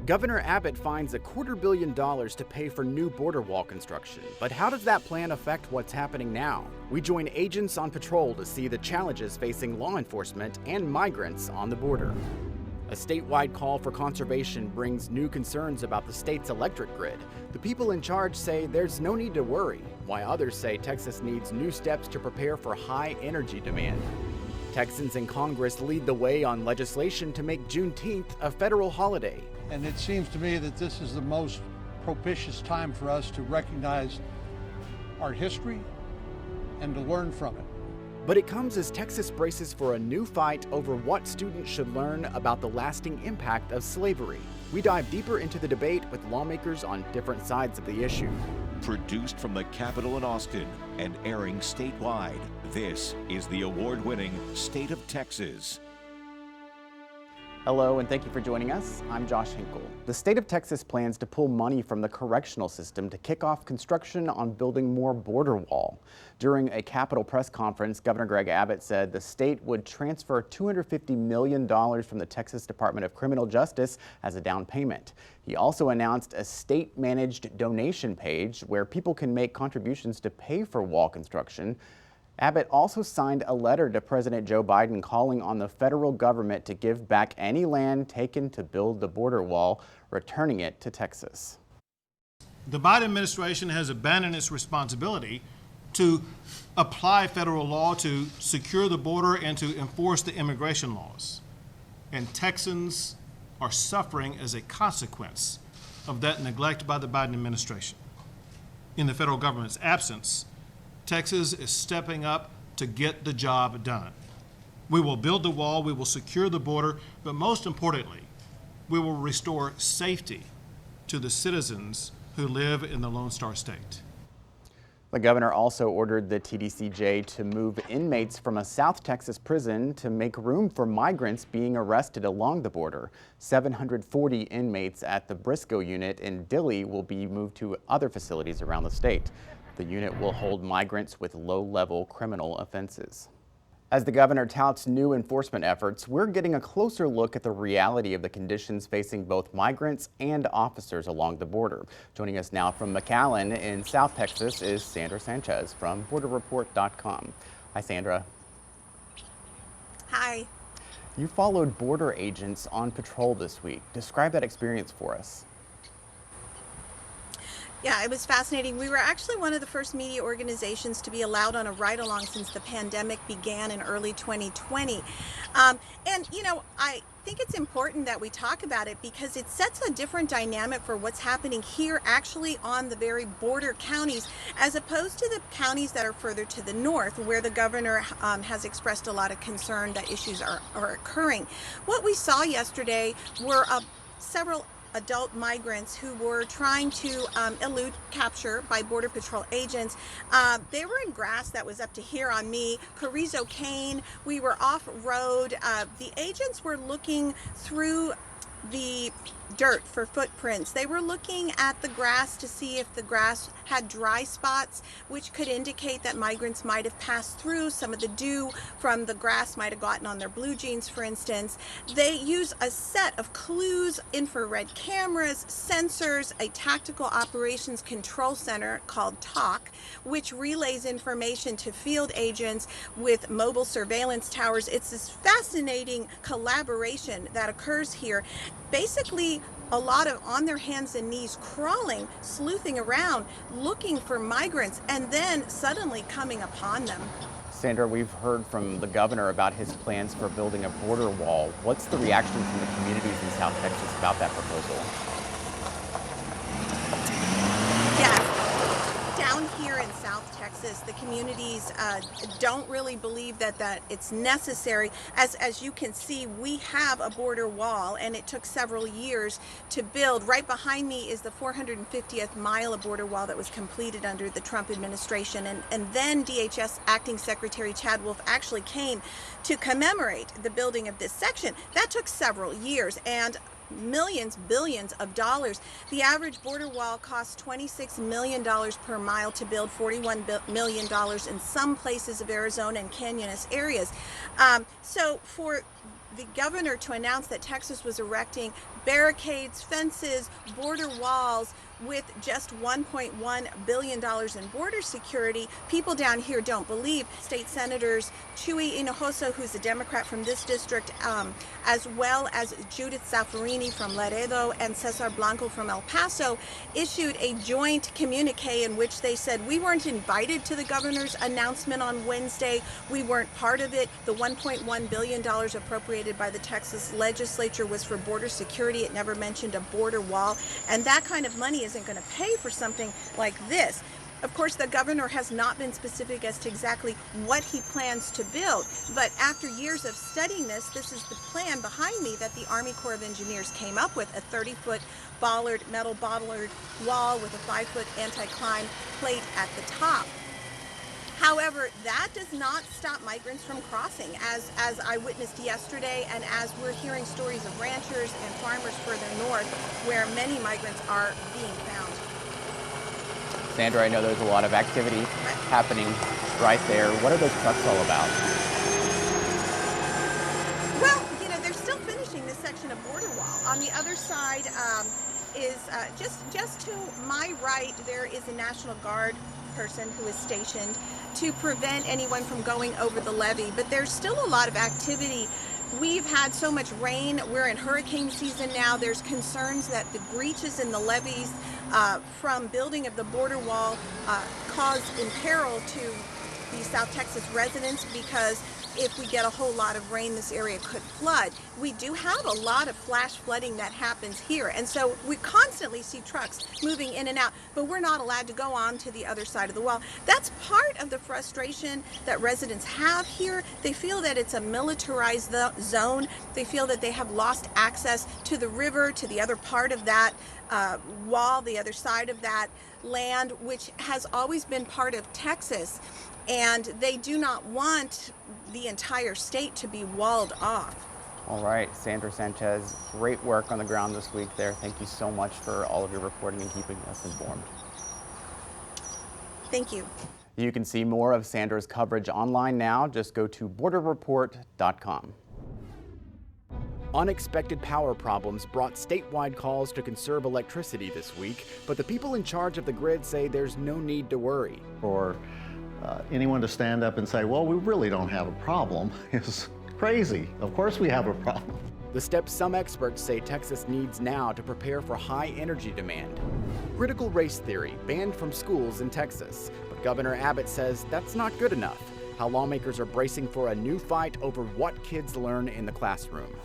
Governor Abbott finds $250 million to pay for new border wall construction. But how does that plan affect what's happening now? We join agents on patrol to see the challenges facing law enforcement and migrants on the border. A statewide call for conservation brings new concerns about the state's electric grid. The people in charge say there's no need to worry, while others say Texas needs new steps to prepare for high energy demand. Texans in Congress lead the way on legislation to make Juneteenth a federal holiday. And it seems to me that this is the most propitious time for us to recognize our history and to learn from it. But it comes as Texas braces for a new fight over what students should learn about the lasting impact of slavery. We dive deeper into the debate with lawmakers on different sides of the issue. Produced from the Capitol in Austin and airing statewide, this is the award-winning State of Texas. Hello, and thank you for joining us. I'm Josh Hinkle. The state of Texas plans to pull money from the correctional system to kick off construction on building more border wall. During a Capitol press conference, Governor Greg Abbott said the state would transfer $250 million from the Texas Department of Criminal Justice as a down payment. He also announced a state-managed donation page where people can make contributions to pay for wall construction. Abbott also signed a letter to President Joe Biden calling on the federal government to give back any land taken to build the border wall, returning it to Texas. The Biden administration has abandoned its responsibility to apply federal law to secure the border and to enforce the immigration laws. And Texans are suffering as a consequence of that neglect by the Biden administration. In the federal government's absence, Texas is stepping up to get the job done. We will build the wall, we will secure the border, but most importantly, we will restore safety to the citizens who live in the Lone Star State. The governor also ordered the TDCJ to move inmates from a South Texas prison to make room for migrants being arrested along the border. 740 inmates at the Briscoe unit in Dilley will be moved to other facilities around the state. The unit will hold migrants with low-level criminal offenses. As the governor touts new enforcement efforts, we're getting a closer look at the reality of the conditions facing both migrants and officers along the border. Joining us now from McAllen in South Texas is Sandra Sanchez from BorderReport.com. Hi, Sandra. Hi. You followed border agents on patrol this week. Describe that experience for us. Yeah, it was fascinating. We were actually one of the first media organizations to be allowed on a ride-along since the pandemic began in early 2020. And, you know, I think it's important that we talk about it because it sets a different dynamic for what's happening here actually on the very border counties as opposed to the counties that are further to the north where the governor has expressed a lot of concern that issues are occurring. What we saw yesterday were several adult migrants who were trying to elude capture by Border Patrol agents. They were in grass that was up to here on me, Carrizo Cane. We were off-road. The agents were looking through the dirt for footprints. They were looking at the grass to see if the grass had dry spots, which could indicate that migrants might have passed through. Some of the dew from the grass might have gotten on their blue jeans, for instance. They use a set of clues, infrared cameras, sensors, a tactical operations control center called TOC, which relays information to field agents with mobile surveillance towers. It's this fascinating collaboration that occurs here. Basically, a lot of on their hands and knees crawling, sleuthing around, looking for migrants, and then suddenly coming upon them. Sandra, we've heard from the governor about his plans for building a border wall. What's the reaction from the communities in South Texas about that proposal? Down here in South Texas, the communities don't really believe that it's necessary. As you can see, we have a border wall, and it took several years to build. Right behind me is the 450th mile of border wall that was completed under the Trump administration. And then DHS Acting Secretary Chad Wolf actually came to commemorate the building of this section. That took several years, and millions, billions of dollars. The average border wall costs $26 million per mile to build, $41 million in some places of Arizona and Canyonous areas. So for the governor to announce that Texas was erecting barricades, fences, border walls with just $1.1 billion in border security. People down here don't believe. State Senators Chuy Hinojosa, who's a Democrat from this district, as well as Judith Zaffirini from Laredo and Cesar Blanco from El Paso, issued a joint communique in which they said, we weren't invited to the governor's announcement on Wednesday. We weren't part of it. The $1.1 billion appropriated by the Texas legislature was for border security. It never mentioned a border wall. And that kind of money isn't going to pay for something like this. Of course, the governor has not been specific as to exactly what he plans to build, but after years of studying this is the plan behind me that the Army Corps of Engineers came up with: a 30-foot metal bollard wall with a 5-foot anti-climb plate at the top. However, that does not stop migrants from crossing, as I witnessed yesterday, and as we're hearing stories of ranchers and farmers further north where many migrants are being found. Sandra, I know there's a lot of activity happening right there. What are those trucks all about? Well, they're still finishing this section of border wall. On the other side is just to my right, there is a National Guard person who is stationed to prevent anyone from going over the levee. But there's still a lot of activity. We've had so much rain. We're in hurricane season now. There's concerns that the breaches in the levees from building of the border wall cause imperil to the South Texas residents, because if we get a whole lot of rain, this area could flood. We do have a lot of flash flooding that happens here, and so we constantly see trucks moving in and out, but we're not allowed to go on to the other side of the wall. That's part of the frustration that residents have here. They feel that it's a militarized zone. They feel that they have lost access to the river, to the other part of that wall, the other side of that land, which has always been part of Texas. And they do not want the entire state to be walled off. All right, Sandra Sanchez, great work on the ground this week there. Thank you so much for all of your reporting and keeping us informed. Thank you. You can see more of Sandra's coverage online now. Just go to borderreport.com. Unexpected power problems brought statewide calls to conserve electricity this week, but the people in charge of the grid say there's no need to worry. For anyone to stand up and say, well, we really don't have a problem is crazy. Of course we have a problem. The steps some experts say Texas needs now to prepare for high energy demand. Critical race theory banned from schools in Texas, but Governor Abbott says that's not good enough. How lawmakers are bracing for a new fight over what kids learn in the classroom.